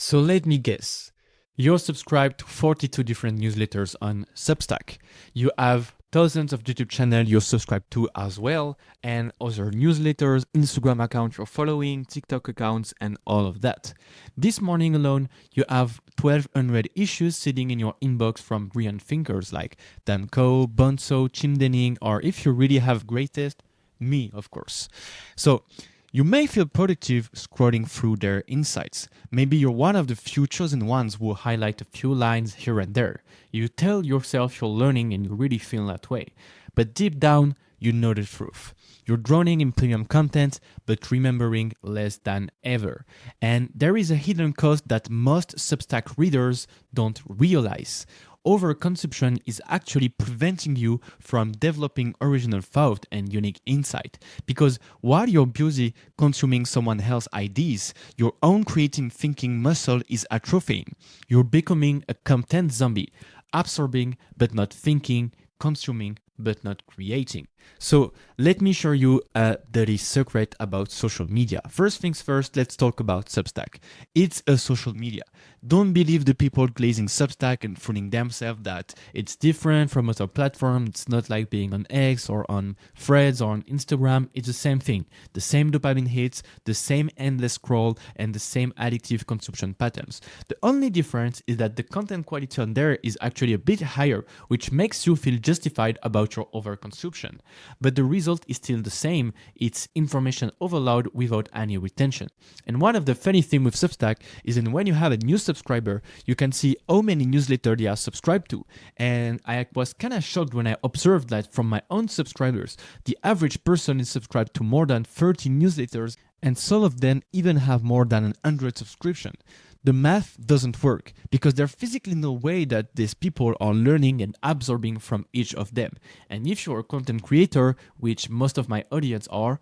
So let me guess. You're subscribed to 42 different newsletters on Substack. You have thousands of YouTube channels you're subscribed to as well, and other newsletters, Instagram accounts you're following, TikTok accounts, and all of that. This morning alone, you have 1,200 issues sitting in your inbox from brilliant thinkers like Dan Koh, Bonso, Chin Denning, or if you really have greatest, me, of course. So you may feel productive scrolling through their insights. Maybe you're one of the few chosen ones who highlight a few lines here and there. You tell yourself you're learning and you really feel that way. But deep down, you know the truth. You're drowning in premium content, but remembering less than ever. And there is a hidden cost that most Substack readers don't realize. Overconsumption is actually preventing you from developing original thought and unique insight. Because while you're busy consuming someone else's ideas, your own creative thinking muscle is atrophying. You're becoming a content zombie, absorbing but not thinking, consuming but not creating. So let me show you a dirty secret about social media. First things first, let's talk about Substack. It's a social media. Don't believe the people glazing Substack and fooling themselves that it's different from other platforms. It's not like being on X or on Threads or on Instagram. It's the same thing. The same dopamine hits, the same endless scroll, and the same addictive consumption patterns. The only difference is that the content quality on there is actually a bit higher, which makes you feel justified about your overconsumption. But the result is still the same. It's information overload without any retention. And one of the funny things with Substack is that when you have a new subscriber, you can see how many newsletters they are subscribed to. And I was kind of shocked when I observed that from my own subscribers, the average person is subscribed to more than 30 newsletters, and some of them even have more than 100 subscriptions. The math doesn't work because there's physically no way that these people are learning and absorbing from each of them. And if you're a content creator, which most of my audience are,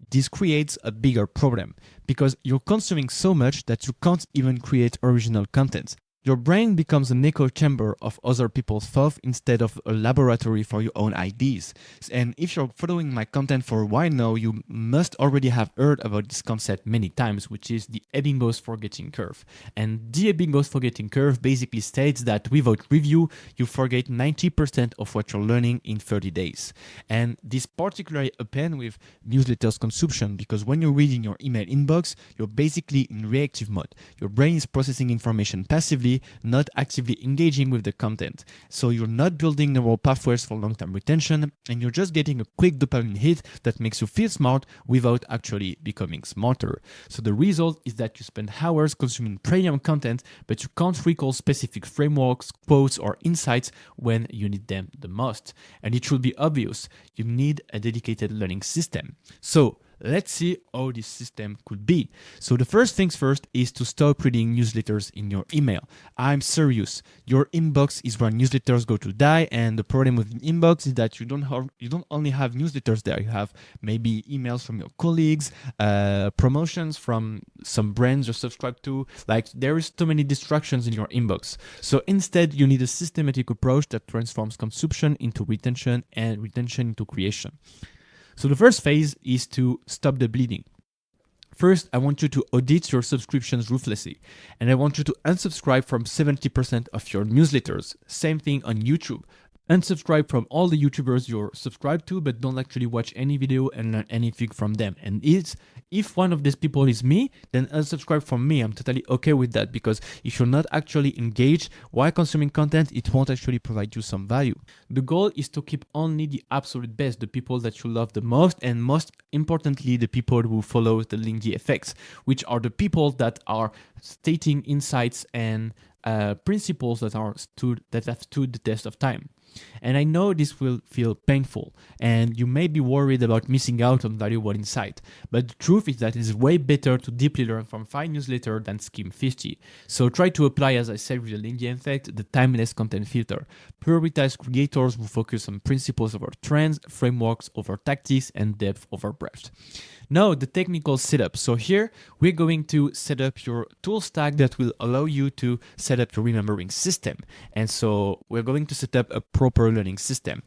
this creates a bigger problem because you're consuming so much that you can't even create original content. Your brain becomes an echo chamber of other people's thoughts instead of a laboratory for your own ideas. And if you're following my content for a while now, you must already have heard about this concept many times, which is the Ebbinghaus forgetting curve. And the Ebbinghaus forgetting curve basically states that without review, you forget 90% of what you're learning in 30 days. And this particularly happens with newsletters consumption because when you're reading your email inbox, you're basically in reactive mode. Your brain is processing information passively, not actively engaging with the content. So you're not building neural pathways for long-term retention, and you're just getting a quick dopamine hit that makes you feel smart without actually becoming smarter. So the result is that you spend hours consuming premium content, but you can't recall specific frameworks, quotes, or insights when you need them the most. And it should be obvious, you need a dedicated learning system. So let's see how this system could be. So the first things first is to stop reading newsletters in your email. I'm serious. Your inbox is where newsletters go to die, and the problem with the inbox is that you don't only have newsletters there. You have maybe emails from your colleagues, promotions from some brands you're subscribed to. Like there is too many distractions in your inbox. So instead, you need a systematic approach that transforms consumption into retention and retention into creation. So the first phase is to stop the bleeding. First, I want you to audit your subscriptions ruthlessly, and I want you to unsubscribe from 70% of your newsletters. Same thing on YouTube. Unsubscribe from all the YouTubers you're subscribed to, but don't actually watch any video and learn anything from them. And if one of these people is me, then unsubscribe from me. I'm totally okay with that because if you're not actually engaged while consuming content, it won't actually provide you some value. The goal is to keep only the absolute best, the people that you love the most, and most importantly, the people who follow the Lindy effects, which are the people that are stating insights and principles that have stood the test of time. And I know this will feel painful, and you may be worried about missing out on valuable insight, but the truth is that it's way better to deeply learn from 5 newsletters than skim 50. So try to apply, as I said with the Lindy effect, the timeless content filter. Prioritize creators who focus on principles over trends, frameworks over tactics, and depth over breadth. Now, the technical setup. So here, we're going to set up your tool stack that will allow you to set up your remembering system. And so we're going to set up a proper learning system.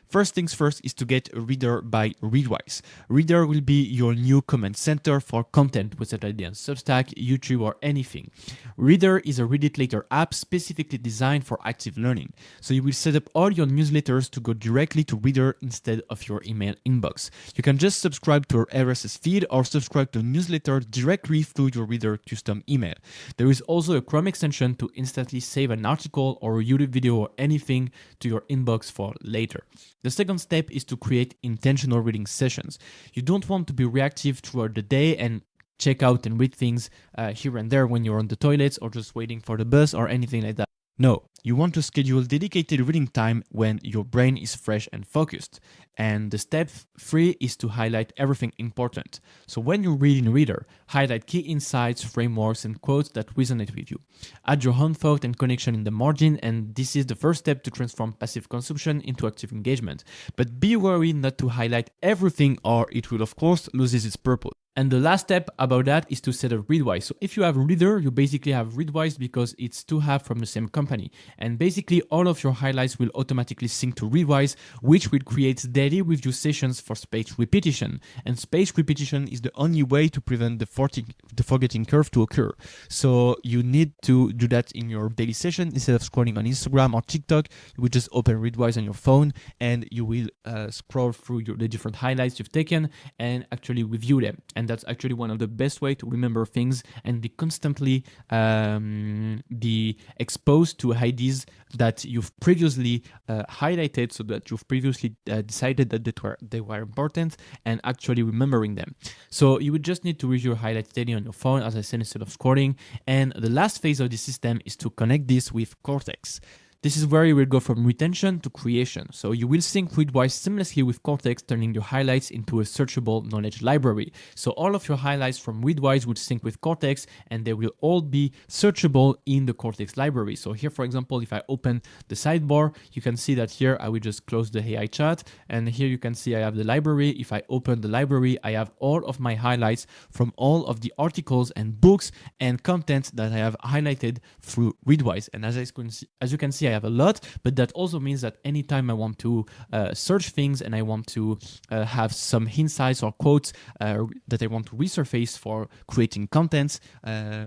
First things first is to get Reader by Readwise. Reader will be your new command center for content, whether that be on Substack, YouTube, or anything. Reader is a read it later app specifically designed for active learning. So you will set up all your newsletters to go directly to Reader instead of your email inbox. You can just subscribe to our RSS feed or subscribe to a newsletter directly through your Reader custom email. There is also a Chrome extension to instantly save an article or a YouTube video or anything to your inbox for later. The second step is to create intentional reading sessions. You don't want to be reactive throughout the day and check out and read things here and there when you're on the toilets or just waiting for the bus or anything like that. No, you want to schedule dedicated reading time when your brain is fresh and focused. And the step 3 is to highlight everything important. So when you read in Reader, highlight key insights, frameworks, and quotes that resonate with you. Add your own thought and connection in the margin, and this is the first step to transform passive consumption into active engagement. But be wary not to highlight everything or it will of course lose its purpose. And the last step about that is to set up Readwise. So if you have Reader, you basically have Readwise because it's two halves from the same company. And basically all of your highlights will automatically sync to Readwise, which will create daily review sessions for spaced repetition. And spaced repetition is the only way to prevent the forgetting curve to occur. So you need to do that in your daily session. Instead of scrolling on Instagram or TikTok, you will just open Readwise on your phone and you will scroll through the different highlights you've taken and actually review them. And that's actually one of the best way to remember things and be constantly be exposed to ideas that you've previously highlighted, so that you've previously decided that they were important and actually remembering them. So you would just need to review your highlights daily on your phone, as I said, instead of scrolling. And the last phase of the system is to connect this with Kortex. This is where you will go from retention to creation. So you will sync Readwise seamlessly with Kortex, turning your highlights into a searchable knowledge library. So all of your highlights from Readwise will sync with Kortex and they will all be searchable in the Kortex library. So here, for example, if I open the sidebar, you can see that here I will just close the AI chat. And here you can see I have the library. If I open the library, I have all of my highlights from all of the articles and books and content that I have highlighted through Readwise. And as you can see, I have a lot, but that also means that anytime I want to search things and I want to have some insights or quotes that I want to resurface for creating content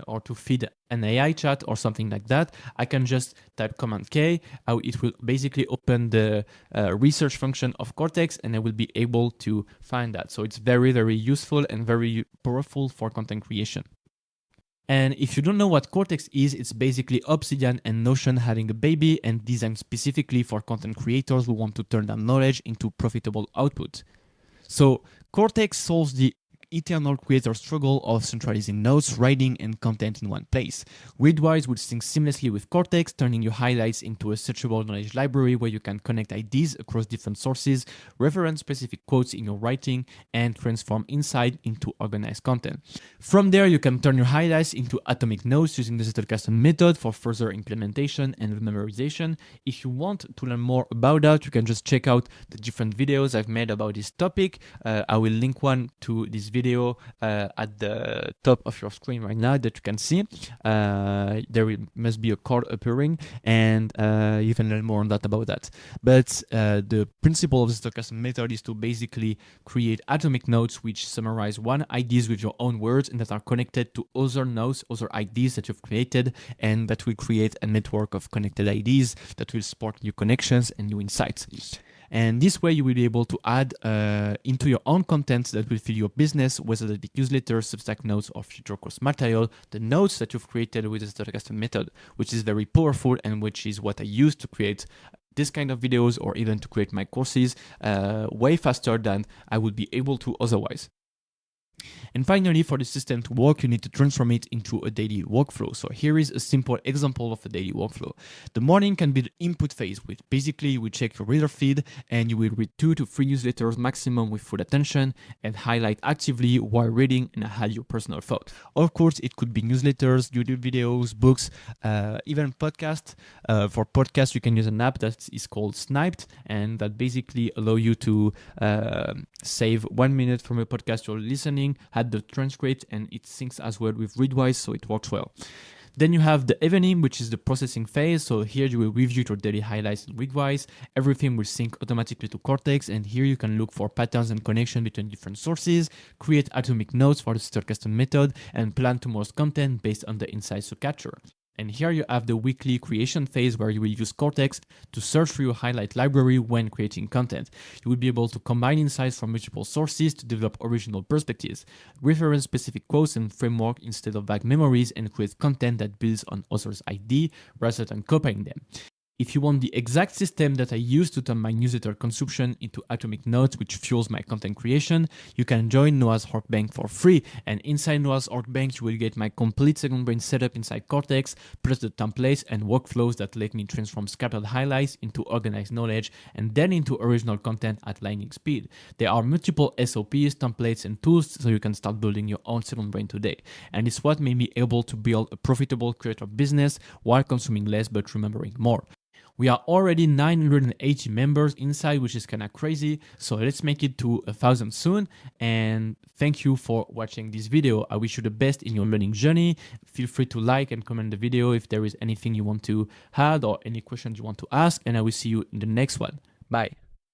or to feed an AI chat or something like that, I can just type Command K. It will basically open the research function of Kortex and I will be able to find that. So it's very, very useful and very powerful for content creation. And if you don't know what Kortex is, it's basically Obsidian and Notion having a baby and designed specifically for content creators who want to turn their knowledge into profitable output. So Kortex solves the eternal creator struggle of centralizing notes, writing, and content in one place. Readwise will sync seamlessly with Kortex, turning your highlights into a searchable knowledge library where you can connect ideas across different sources, reference specific quotes in your writing, and transform insight into organized content. From there, you can turn your highlights into atomic notes using the Zettelkasten method for further implementation and memorization. If you want to learn more about that, you can just check out the different videos I've made about this topic. I will link one to this video at the top of your screen right now that you can see. There must be a card appearing and you can learn more on that about that. But the principle of the Zettelkasten method is to basically create atomic notes which summarize one ideas with your own words and that are connected to other notes, other ideas that you've created, and that will create a network of connected ideas that will support new connections and new insights. And this way you will be able to add into your own content that will fill your business, whether that be newsletters, Substack notes, or future course material, the notes that you've created with the Zettelkasten method, which is very powerful and which is what I use to create this kind of videos or even to create my courses way faster than I would be able to otherwise. And finally, for the system to work, you need to transform it into a daily workflow. So here is a simple example of a daily workflow. The morning can be the input phase, which basically you will check your reader feed and you will read 2 to 3 newsletters maximum with full attention and highlight actively while reading and add your personal thought. Of course, it could be newsletters, YouTube videos, books, even podcasts. For podcasts, you can use an app that is called Sniped and that basically allow you to save 1 minute from a podcast you're listening, add the transcript, and it syncs as well with Readwise, so it works well. Then you have the evening, which is the processing phase. So here you will review your daily highlights and weekwise. Everything will sync automatically to Kortex, and here you can look for patterns and connection between different sources, create atomic notes for the start custom method, and plan tomorrow's content based on the insights you capture. And here you have the weekly creation phase where you will use Kortex to search for your highlight library when creating content. You will be able to combine insights from multiple sources to develop original perspectives, reference specific quotes and framework instead of vague memories, and create content that builds on others' idea rather than copying them. If you want the exact system that I use to turn my newsletter consumption into atomic notes, which fuels my content creation, you can join Noah's Heart Bank for free. And inside Noah's Heart Bank, you will get my complete second brain setup inside Kortex, plus the templates and workflows that let me transform scattered highlights into organized knowledge and then into original content at lightning speed. There are multiple SOPs, templates, and tools so you can start building your own second brain today. And it's what made me able to build a profitable creator business while consuming less but remembering more. We are already 980 members inside, which is kind of crazy. So let's make it to 1,000 soon. And thank you for watching this video. I wish you the best in your learning journey. Feel free to like and comment the video if there is anything you want to add or any questions you want to ask. And I will see you in the next one. Bye.